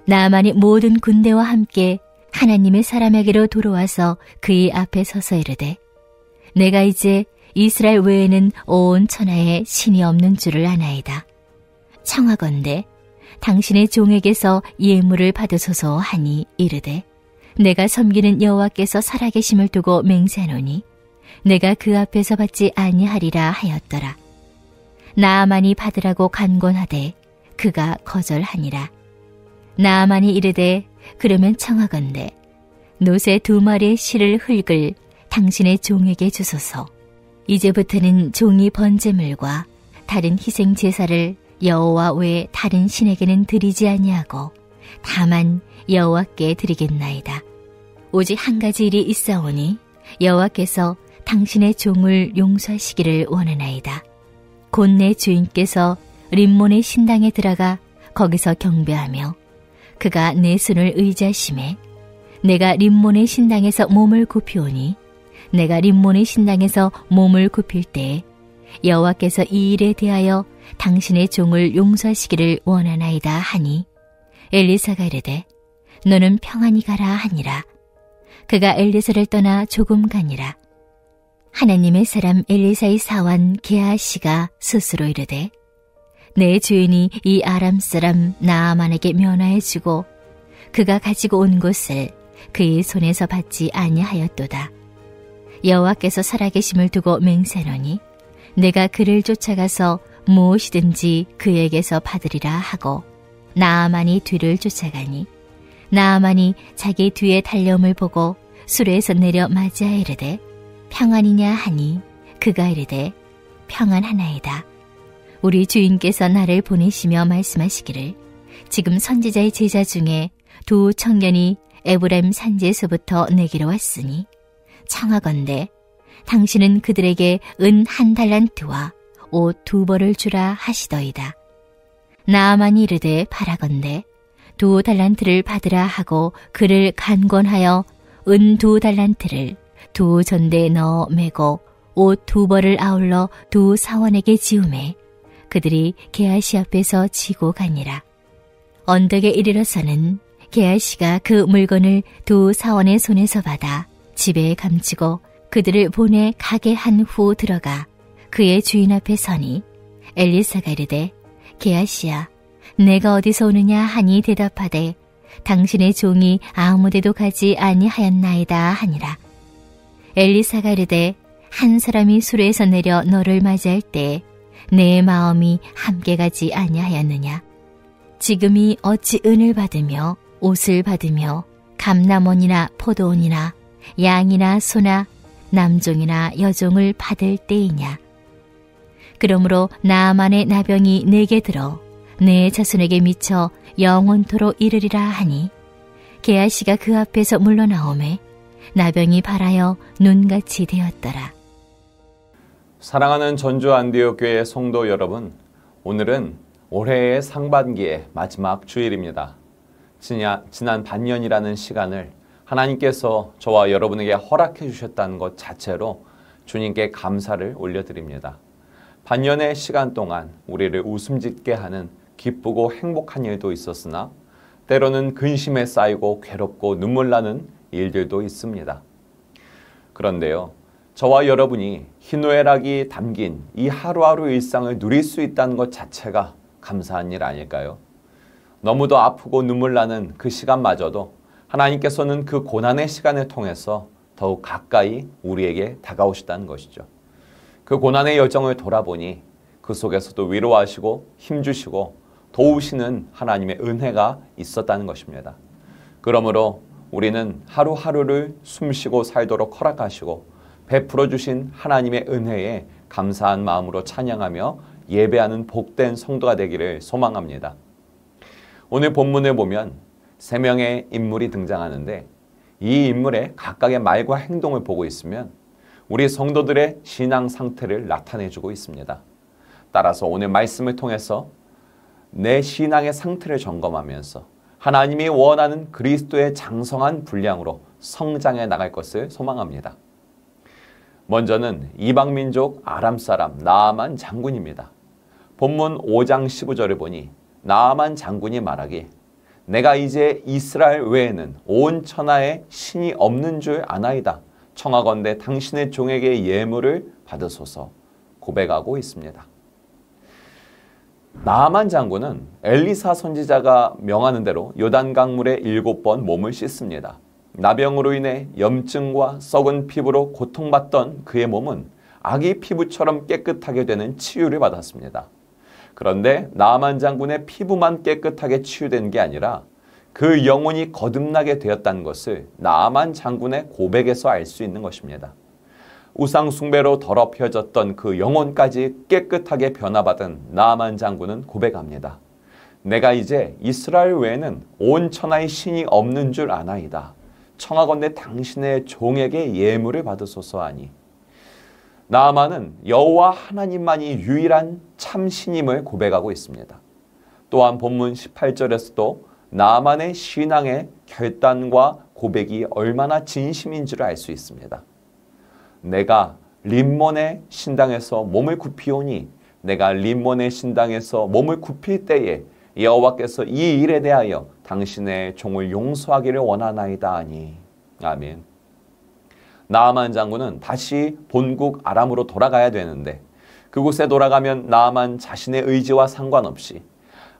나아만이 모든 군대와 함께 하나님의 사람에게로 돌아와서 그의 앞에 서서 이르되 내가 이제 이스라엘 외에는 온 천하에 신이 없는 줄을 아나이다. 청하건대 당신의 종에게서 예물을 받으소서 하니 이르되 내가 섬기는 여호와께서 살아계심을 두고 맹세하노니 내가 그 앞에서 받지 아니하리라 하였더라. 나아만이 받으라고 간곤하되 그가 거절하니라. 나아만이 이르되 그러면 청하건대 노새 2마리의 실을 흙을 당신의 종에게 주소서. 이제부터는 종이 번제물과 다른 희생 제사를 여호와 외에 다른 신에게는 드리지 아니하고 다만 여호와께 드리겠나이다. 오직 한 가지 일이 있사오니 여호와께서 당신의 종을 용서하시기를 원하나이다. 곧 내 주인께서 림몬의 신당에 들어가 거기서 경배하며 그가 내 손을 의지하심에 내가 림몬의 신당에서 몸을 굽히오니 내가 림몬의 신당에서 몸을 굽힐 때에 여호와께서 이 일에 대하여 당신의 종을 용서하시기를 원하나이다 하니 엘리사가 이르되 너는 평안히 가라 하니라. 그가 엘리사를 떠나 조금 가니라. 하나님의 사람 엘리사의 사환 게하시가 스스로 이르되 내 주인이 이 아람 사람 나아만에게 면하여주고 그가 가지고 온 것을 그의 손에서 받지 아니하였도다. 여호와께서 살아계심을 두고 맹세하노니 내가 그를 쫓아가서 무엇이든지 그에게서 받으리라 하고 나아만이 뒤를 쫓아가니 나아만이 자기 뒤에 달려옴을 보고 수레에서 내려 맞이하여 이르되 평안이냐 하니 그가 이르되 평안하나이다. 우리 주인께서 나를 보내시며 말씀하시기를 지금 선지자의 제자 중에 2 청년이 에브라임 산지에서부터 내게로 왔으니 청하건대 당신은 그들에게 은 1달란트와 옷 2벌을 주라 하시더이다. 나아만이 이르되 바라건대 2달란트를 받으라 하고 그를 간권하여 은 2달란트를 2 전대에 넣어 메고 옷 2벌을 아울러 2 사원에게 지우매 그들이 게하시 앞에서 지고 가니라. 언덕에 이르러서는 게하시가 그 물건을 2 사원의 손에서 받아 집에 감추고 그들을 보내 가게 한 후 들어가 그의 주인 앞에 서니 엘리사가 이르되 게하시야 내가 어디서 오느냐 하니 대답하되 당신의 종이 아무데도 가지 아니하였나이다 하니라. 엘리사가 이르되 한 사람이 수레에서 내려 너를 맞이할 때 내 마음이 함께 가지 아니하였느냐. 지금이 어찌 은을 받으며 옷을 받으며 감람원이나 포도원이나 양이나 소나 남종이나 여종을 받을 때이냐. 그러므로 나아만의 나병이 내게 들어 내 자손에게 미쳐 영원토록 이르리라 하니 게하시가 그 앞에서 물러나오매 나병이 발하여 눈같이 되었더라. 사랑하는 전주 안디옥 교회 성도 여러분, 오늘은 올해의 상반기의 마지막 주일입니다. 지난 반년이라는 시간을 하나님께서 저와 여러분에게 허락해 주셨다는 것 자체로 주님께 감사를 올려드립니다. 반년의 시간 동안 우리를 웃음짓게 하는 기쁘고 행복한 일도 있었으나 때로는 근심에 쌓이고 괴롭고 눈물 나는 일들도 있습니다. 그런데요, 저와 여러분이 희노애락이 담긴 이 하루하루 일상을 누릴 수 있다는 것 자체가 감사한 일 아닐까요? 너무도 아프고 눈물 나는 그 시간마저도 하나님께서는 그 고난의 시간을 통해서 더욱 가까이 우리에게 다가오시다는 것이죠. 그 고난의 여정을 돌아보니 그 속에서도 위로하시고 힘주시고 도우시는 하나님의 은혜가 있었다는 것입니다. 그러므로 우리는 하루하루를 숨쉬고 살도록 허락하시고 베풀어 주신 하나님의 은혜에 감사한 마음으로 찬양하며 예배하는 복된 성도가 되기를 소망합니다. 오늘 본문을 보면 3명의 인물이 등장하는데 이 인물의 각각의 말과 행동을 보고 있으면 우리 성도들의 신앙 상태를 나타내주고 있습니다. 따라서 오늘 말씀을 통해서 내 신앙의 상태를 점검하면서 하나님이 원하는 그리스도의 장성한 분량으로 성장해 나갈 것을 소망합니다. 먼저는 이방민족 아람 사람 나아만 장군입니다. 본문 5장 15절을 보니 나아만 장군이 말하기 내가 이제 이스라엘 외에는 온 천하에 신이 없는 줄 아나이다. 청하건대 당신의 종에게 예물을 받으소서 고백하고 있습니다. 나아만 장군은 엘리사 선지자가 명하는 대로 요단강물에 7번 몸을 씻습니다. 나병으로 인해 염증과 썩은 피부로 고통받던 그의 몸은 아기 피부처럼 깨끗하게 되는 치유를 받았습니다. 그런데 나아만 장군의 피부만 깨끗하게 치유된 게 아니라 그 영혼이 거듭나게 되었다는 것을 나아만 장군의 고백에서 알 수 있는 것입니다. 우상 숭배로 더럽혀졌던 그 영혼까지 깨끗하게 변화받은 나아만 장군은 고백합니다. 내가 이제 이스라엘 외에는 온 천하의 신이 없는 줄 아나이다. 청하건대 당신의 종에게 예물을 받으소서 하니. 나아만은 여호와 하나님만이 유일한 참 신임을 고백하고 있습니다. 또한 본문 18절에서도 나아만의 신앙의 결단과 고백이 얼마나 진심인 줄 알 수 있습니다. 내가 림몬의 신당에서 몸을 굽히오니 내가 림몬의 신당에서 몸을 굽힐 때에 여호와께서 이 일에 대하여 당신의 종을 용서하기를 원하나이다 하니. 아멘. 나아만 장군은 다시 본국 아람으로 돌아가야 되는데 그곳에 돌아가면 나아만 자신의 의지와 상관없이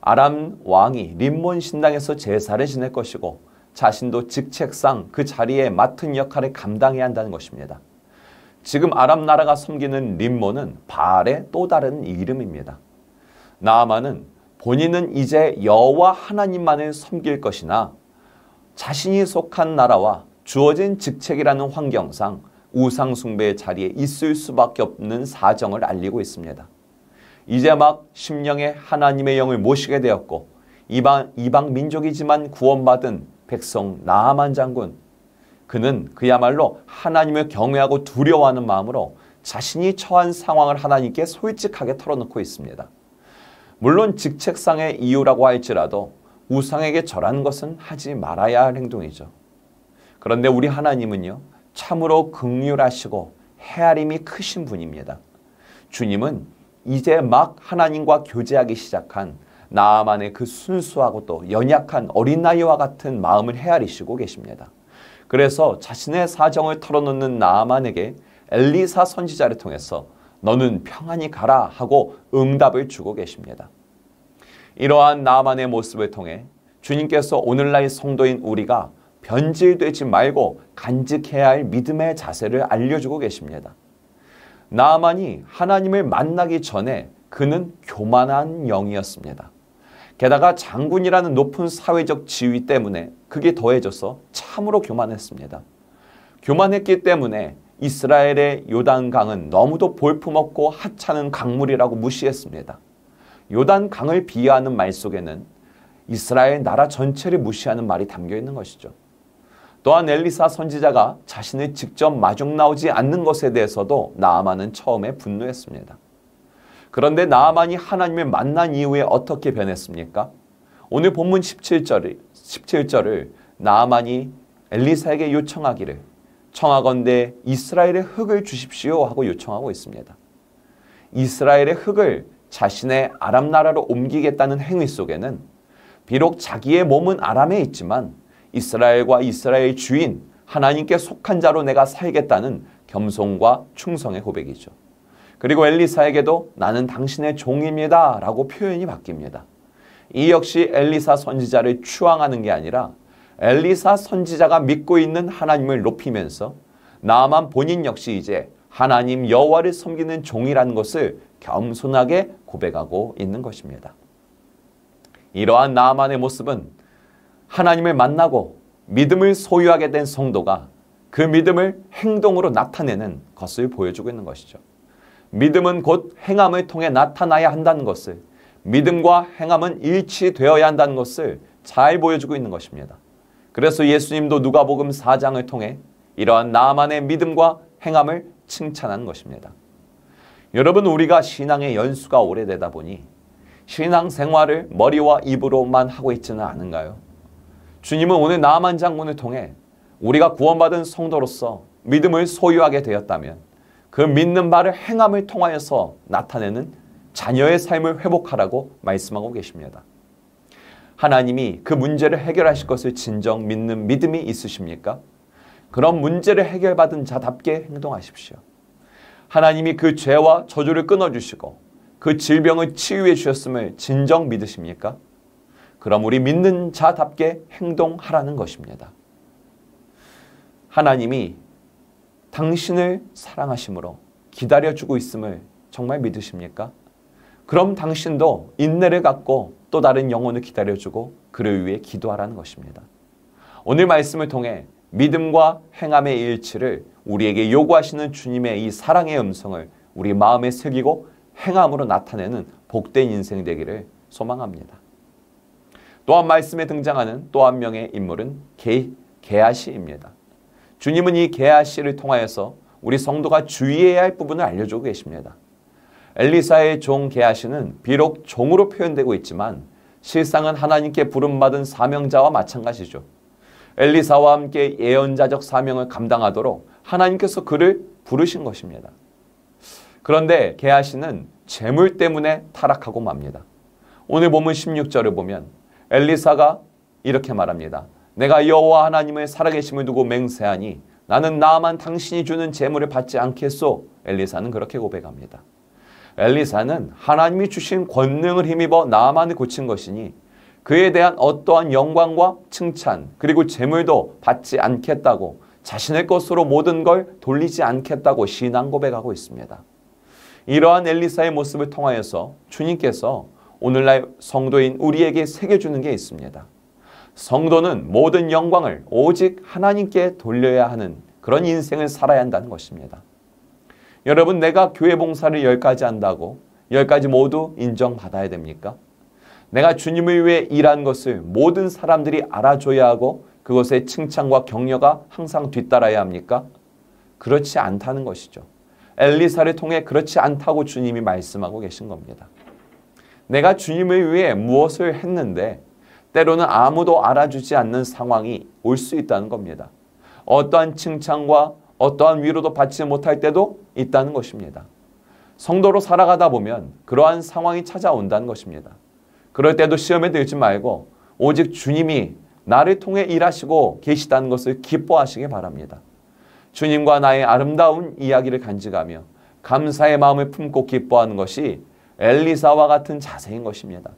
아람 왕이 림몬 신당에서 제사를 지낼 것이고 자신도 직책상 그 자리에 맡은 역할을 감당해야 한다는 것입니다. 지금 아람 나라가 섬기는 림몬은 바알의 또 다른 이름입니다. 나아만은 본인은 이제 여호와 하나님만을 섬길 것이나 자신이 속한 나라와 주어진 직책이라는 환경상 우상 숭배의 자리에 있을 수밖에 없는 사정을 알리고 있습니다. 이제 막 심령에 하나님의 영을 모시게 되었고 이방 민족이지만 구원받은 백성 나아만 장군, 그는 그야말로 하나님을 경외하고 두려워하는 마음으로 자신이 처한 상황을 하나님께 솔직하게 털어놓고 있습니다. 물론 직책상의 이유라고 할지라도 우상에게 절하는 것은 하지 말아야 할 행동이죠. 그런데 우리 하나님은요, 참으로 긍휼하시고 헤아림이 크신 분입니다. 주님은 이제 막 하나님과 교제하기 시작한 나아만의 그 순수하고 또 연약한 어린아이와 같은 마음을 헤아리시고 계십니다. 그래서 자신의 사정을 털어놓는 나아만에게 엘리사 선지자를 통해서 너는 평안히 가라 하고 응답을 주고 계십니다. 이러한 나아만의 모습을 통해 주님께서 오늘날 성도인 우리가 변질되지 말고 간직해야 할 믿음의 자세를 알려주고 계십니다. 나아만이 하나님을 만나기 전에 그는 교만한 영이었습니다. 게다가 장군이라는 높은 사회적 지위 때문에 그게 더해져서 참으로 교만했습니다. 교만했기 때문에 이스라엘의 요단강은 너무도 볼품없고 하찮은 강물이라고 무시했습니다. 요단강을 비하하는 말 속에는 이스라엘 나라 전체를 무시하는 말이 담겨 있는 것이죠. 또한 엘리사 선지자가 자신을 직접 마중 나오지 않는 것에 대해서도 나아만은 처음에 분노했습니다. 그런데 나아만이 하나님을 만난 이후에 어떻게 변했습니까? 오늘 본문 17절을 나아만이 엘리사에게 요청하기를 청하건대 이스라엘의 흙을 주십시오 하고 요청하고 있습니다. 이스라엘의 흙을 자신의 아람 나라로 옮기겠다는 행위 속에는 비록 자기의 몸은 아람에 있지만 이스라엘과 이스라엘 주인 하나님께 속한 자로 내가 살겠다는 겸손과 충성의 고백이죠. 그리고 엘리사에게도 나는 당신의 종입니다 라고 표현이 바뀝니다. 이 역시 엘리사 선지자를 추앙하는 게 아니라 엘리사 선지자가 믿고 있는 하나님을 높이면서 나아만 본인 역시 이제 하나님 여호와를 섬기는 종이라는 것을 겸손하게 고백하고 있는 것입니다. 이러한 나아만의 모습은 하나님을 만나고 믿음을 소유하게 된 성도가 그 믿음을 행동으로 나타내는 것을 보여주고 있는 것이죠. 믿음은 곧 행함을 통해 나타나야 한다는 것을, 믿음과 행함은 일치되어야 한다는 것을 잘 보여주고 있는 것입니다. 그래서 예수님도 누가복음 4장을 통해 이러한 나아만의 믿음과 행함을 칭찬한 것입니다. 여러분, 우리가 신앙의 연수가 오래되다 보니 신앙생활을 머리와 입으로만 하고 있지는 않은가요? 주님은 오늘 나아만 장군을 통해 우리가 구원받은 성도로서 믿음을 소유하게 되었다면 그 믿는 바를 행함을 통하여서 나타내는 자녀의 삶을 회복하라고 말씀하고 계십니다. 하나님이 그 문제를 해결하실 것을 진정 믿는 믿음이 있으십니까? 그런 문제를 해결받은 자답게 행동하십시오. 하나님이 그 죄와 저주를 끊어주시고 그 질병을 치유해 주셨음을 진정 믿으십니까? 그럼 우리 믿는 자답게 행동하라는 것입니다. 하나님이 당신을 사랑하심으로 기다려주고 있음을 정말 믿으십니까? 그럼 당신도 인내를 갖고 또 다른 영혼을 기다려주고 그를 위해 기도하라는 것입니다. 오늘 말씀을 통해 믿음과 행함의 일치를 우리에게 요구하시는 주님의 이 사랑의 음성을 우리 마음에 새기고 행함으로 나타내는 복된 인생 되기를 소망합니다. 또한 말씀에 등장하는 또 한 명의 인물은 게하시입니다. 주님은 이 게하시를 통하여서 우리 성도가 주의해야 할 부분을 알려주고 계십니다. 엘리사의 종 게하시는 비록 종으로 표현되고 있지만 실상은 하나님께 부름받은 사명자와 마찬가지죠. 엘리사와 함께 예언자적 사명을 감당하도록 하나님께서 그를 부르신 것입니다. 그런데 게하시는 재물 때문에 타락하고 맙니다. 오늘 본문 16절을 보면 엘리사가 이렇게 말합니다. 내가 여호와 하나님의 살아계심을 두고 맹세하니 나는 나만 당신이 주는 재물을 받지 않겠소. 엘리사는 그렇게 고백합니다. 엘리사는 하나님이 주신 권능을 힘입어 나만을 고친 것이니 그에 대한 어떠한 영광과 칭찬 그리고 재물도 받지 않겠다고 자신의 것으로 모든 걸 돌리지 않겠다고 신앙 고백하고 있습니다. 이러한 엘리사의 모습을 통하여서 주님께서 오늘날 성도인 우리에게 새겨주는 게 있습니다. 성도는 모든 영광을 오직 하나님께 돌려야 하는 그런 인생을 살아야 한다는 것입니다. 여러분, 내가 교회 봉사를 10가지 한다고 10가지 모두 인정받아야 됩니까? 내가 주님을 위해 일한 것을 모든 사람들이 알아줘야 하고 그것의 칭찬과 격려가 항상 뒤따라야 합니까? 그렇지 않다는 것이죠. 엘리사를 통해 그렇지 않다고 주님이 말씀하고 계신 겁니다. 내가 주님을 위해 무엇을 했는데 때로는 아무도 알아주지 않는 상황이 올 수 있다는 겁니다. 어떠한 칭찬과 어떠한 위로도 받지 못할 때도 있다는 것입니다. 성도로 살아가다 보면 그러한 상황이 찾아온다는 것입니다. 그럴 때도 시험에 들지 말고 오직 주님이 나를 통해 일하시고 계시다는 것을 기뻐하시기 바랍니다. 주님과 나의 아름다운 이야기를 간직하며 감사의 마음을 품고 기뻐하는 것이 엘리사와 같은 자세인 것입니다.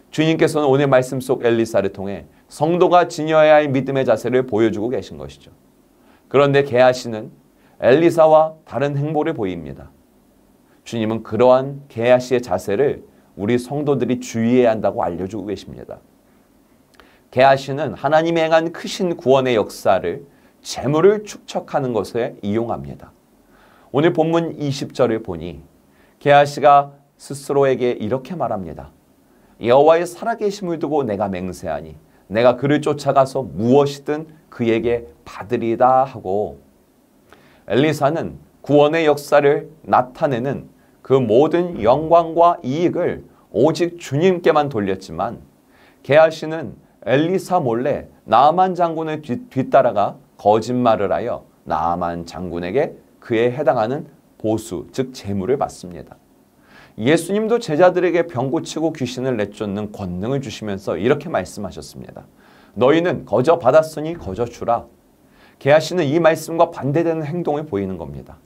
주님께서는 오늘 말씀 속 엘리사를 통해 성도가 지녀야 할 믿음의 자세를 보여주고 계신 것이죠. 그런데 게하시는 엘리사와 다른 행보를 보입니다. 주님은 그러한 게하시의 자세를 우리 성도들이 주의해야 한다고 알려주고 계십니다. 게하시는 하나님이 행한 크신 구원의 역사를 재물을 축적하는 것에 이용합니다. 오늘 본문 20절을 보니 게하시가 스스로에게 이렇게 말합니다. 여호와의 살아계심을 두고 내가 맹세하니 내가 그를 쫓아가서 무엇이든 그에게 받으리다 하고, 엘리사는 구원의 역사를 나타내는 그 모든 영광과 이익을 오직 주님께만 돌렸지만 게하시는 엘리사 몰래 나아만 장군을 뒤따라가 거짓말을 하여 나아만 장군에게 그에 해당하는 보수, 즉 재물을 받습니다. 예수님도 제자들에게 병 고치고 귀신을 내쫓는 권능을 주시면서 이렇게 말씀하셨습니다. 너희는 거저 받았으니 거저 주라. 게하시는 이 말씀과 반대되는 행동을 보이는 겁니다.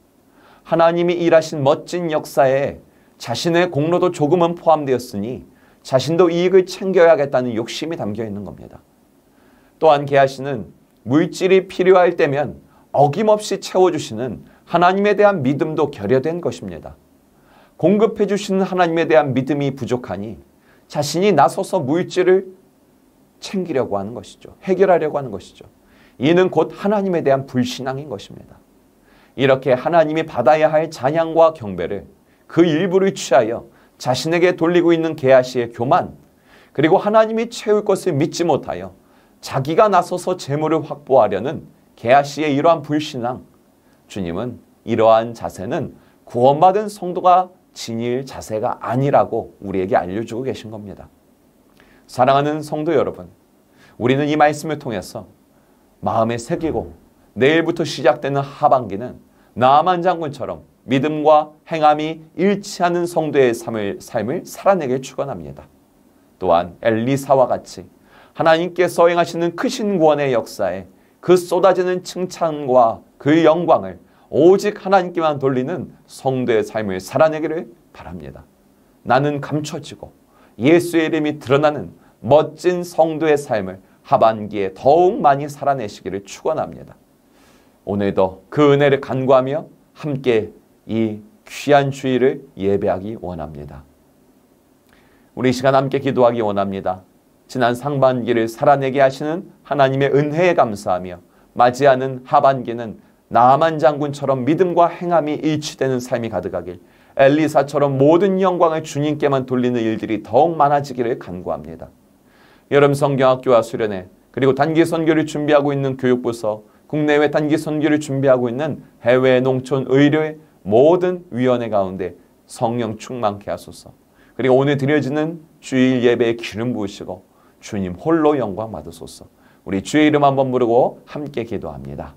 하나님이 일하신 멋진 역사에 자신의 공로도 조금은 포함되었으니 자신도 이익을 챙겨야겠다는 욕심이 담겨 있는 겁니다. 또한 게하시는 물질이 필요할 때면 어김없이 채워주시는 하나님에 대한 믿음도 결여된 것입니다. 공급해 주시는 하나님에 대한 믿음이 부족하니 자신이 나서서 물질을 챙기려고 하는 것이죠. 해결하려고 하는 것이죠. 이는 곧 하나님에 대한 불신앙인 것입니다. 이렇게 하나님이 받아야 할 찬양과 경배를 그 일부를 취하여 자신에게 돌리고 있는 게하시의 교만, 그리고 하나님이 채울 것을 믿지 못하여 자기가 나서서 재물을 확보하려는 게하시의 이러한 불신앙, 주님은 이러한 자세는 구원받은 성도가 지닐 자세가 아니라고 우리에게 알려주고 계신 겁니다. 사랑하는 성도 여러분, 우리는 이 말씀을 통해서 마음에 새기고 내일부터 시작되는 하반기는 나아만 장군처럼 믿음과 행함이 일치하는 성도의 삶을 살아내길 축원합니다. 또한 엘리사와 같이 하나님께서 행하시는 크신 구원의 역사에 그 쏟아지는 칭찬과 그 영광을 오직 하나님께만 돌리는 성도의 삶을 살아내기를 바랍니다. 나는 감춰지고 예수의 이름이 드러나는 멋진 성도의 삶을 하반기에 더욱 많이 살아내시기를 축원합니다. 오늘도 그 은혜를 간구하며 함께 이 귀한 주일을 예배하기 원합니다. 우리 이 시간 함께 기도하기 원합니다. 지난 상반기를 살아내게 하시는 하나님의 은혜에 감사하며 맞이하는 하반기는 나아만 장군처럼 믿음과 행함이 일치되는 삶이 가득하길, 엘리사처럼 모든 영광을 주님께만 돌리는 일들이 더욱 많아지기를 간구합니다. 여름 성경학교와 수련회, 그리고 단기 선교를 준비하고 있는 교육부서, 국내외 단기 선교를 준비하고 있는 해외 농촌 의료의 모든 위원회 가운데 성령 충만케 하소서. 그리고 오늘 드려지는 주일 예배에 기름 부으시고 주님 홀로 영광 받으소서. 우리 주의 이름 한번 부르고 함께 기도합니다.